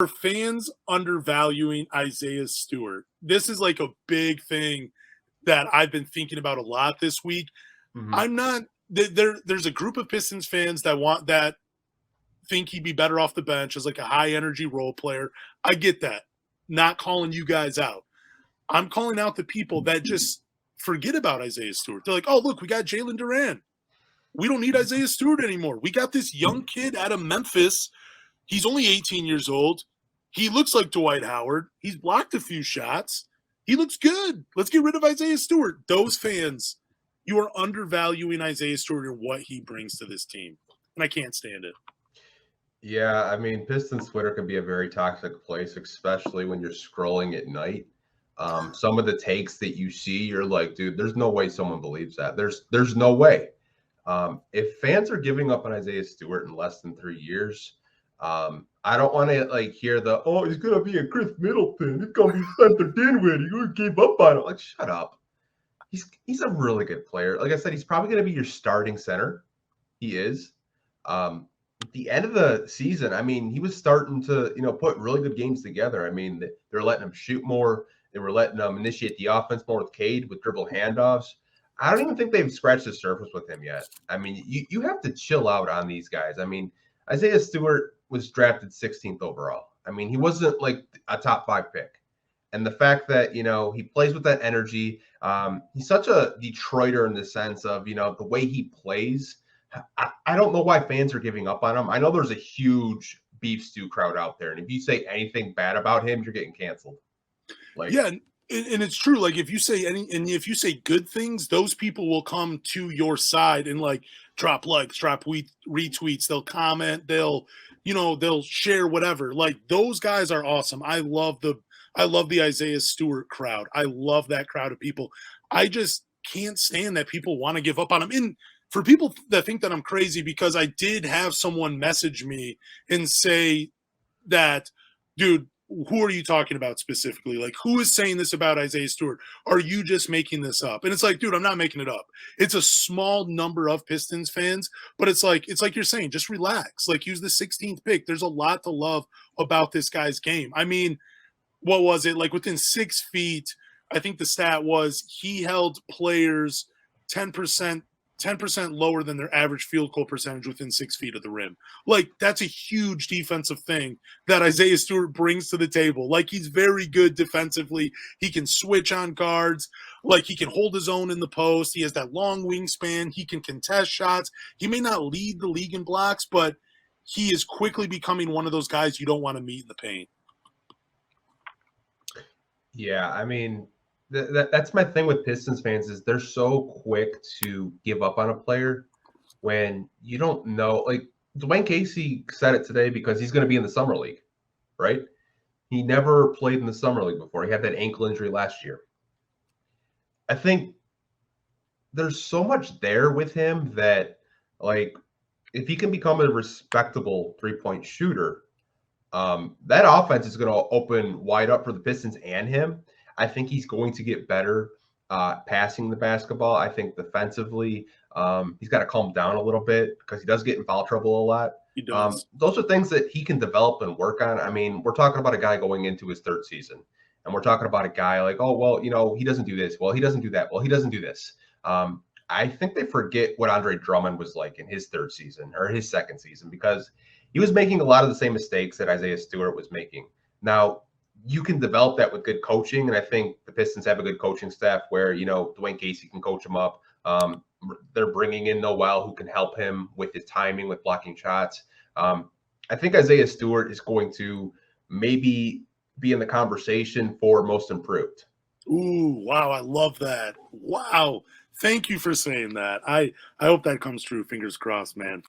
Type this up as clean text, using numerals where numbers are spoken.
Are fans undervaluing Isaiah Stewart? This is like a big thing that I've been thinking about a lot this week. Mhm. I'm not there's a group of Pistons fans that think he'd be better off the bench as like a high energy role player. I get that. Not calling you guys out. I'm calling out the people that just forget about Isaiah Stewart. They're like, oh, look, we got Jalen Duran. We don't need Isaiah Stewart anymore. We got this young kid out of Memphis. He's only 18 years old. He looks like Dwight Howard. He's blocked a few shots. He looks good. Let's get rid of Isaiah Stewart. Those fans, you are undervaluing Isaiah Stewart and what he brings to this team. And I can't stand it. Yeah, I mean, Pistons Twitter can be a very toxic place, especially when you're scrolling at night. Some of the takes that you see, you're like, dude, there's no way someone believes that. There's no way. If fans are giving up on Isaiah Stewart in less than 3 years, I don't want to like hear the he's gonna be a Chris Middleton, he's gonna be Spencer Dinwiddie, you gave up on him. Like, shut up. He's a really good player. Like I said, he's probably gonna be your starting center. He is. At the end of the season, I mean, he was starting to, put really good games together. I mean, they're letting him shoot more. They were letting him initiate the offense more with Cade with dribble handoffs. I don't even think they've scratched the surface with him yet. I mean, you have to chill out on these guys. I mean, Isaiah Stewart was drafted 16th overall. I mean, he wasn't like a top 5 pick. And the fact that, he plays with that energy, he's such a Detroiter in the sense of, the way he plays. I don't know why fans are giving up on him. I know there's a huge beef stew crowd out there. And if you say anything bad about him, you're getting canceled. Like, Yeah, and it's true. Like if you say good things, those people will come to your side and like drop likes, drop retweets. They'll comment. They'll share whatever. Like those guys are awesome. I love the Isaiah Stewart crowd. I love that crowd of people. I just can't stand that people want to give up on him. And for people that think that I'm crazy, because I did have someone message me and say that, dude, who are you talking about specifically? Like, who is saying this about Isaiah Stewart? Are you just making this up? And it's like, dude, I'm not making it up. It's a small number of Pistons fans, but it's like you're saying, just relax. Like, use the 16th pick. There's a lot to love about this guy's game. I mean, what was it? Like within 6 feet, I think the stat was he held players 10% lower than their average field goal percentage within 6 feet of the rim. Like that's a huge defensive thing that Isaiah Stewart brings to the table. Like he's very good defensively. He can switch on guards. Like he can hold his own in the post. He has that long wingspan. He can contest shots. He may not lead the league in blocks, but he is quickly becoming one of those guys you don't want to meet in the paint. yeah, I mean, that's my thing with Pistons fans is they're so quick to give up on a player when you don't know. Like Dwayne Casey said it today because he's going to be in the summer league, right? He never played in the summer league before. He had that ankle injury last year. I think there's so much there with him that, like, if he can become a respectable 3-point shooter, that offense is going to open wide up for the Pistons and him. I think he's going to get better passing the basketball. I think defensively, he's got to calm down a little bit because he does get in foul trouble a lot. He does. Those are things that he can develop and work on. I mean, we're talking about a guy going into his 3rd season, and we're talking about a guy like, oh, well, he doesn't do this. Well, he doesn't do that. Well, he doesn't do this. I think they forget what Andre Drummond was like in his 3rd season or his 2nd season because he was making a lot of the same mistakes that Isaiah Stewart was making. Now, you can develop that with good coaching, and I think the Pistons have a good coaching staff where, Dwayne Casey can coach him up. They're bringing in Noel who can help him with his timing, with blocking shots. I think Isaiah Stewart is going to maybe be in the conversation for most improved. Ooh, wow, I love that. Wow. Thank you for saying that. I hope that comes true. Fingers crossed, man.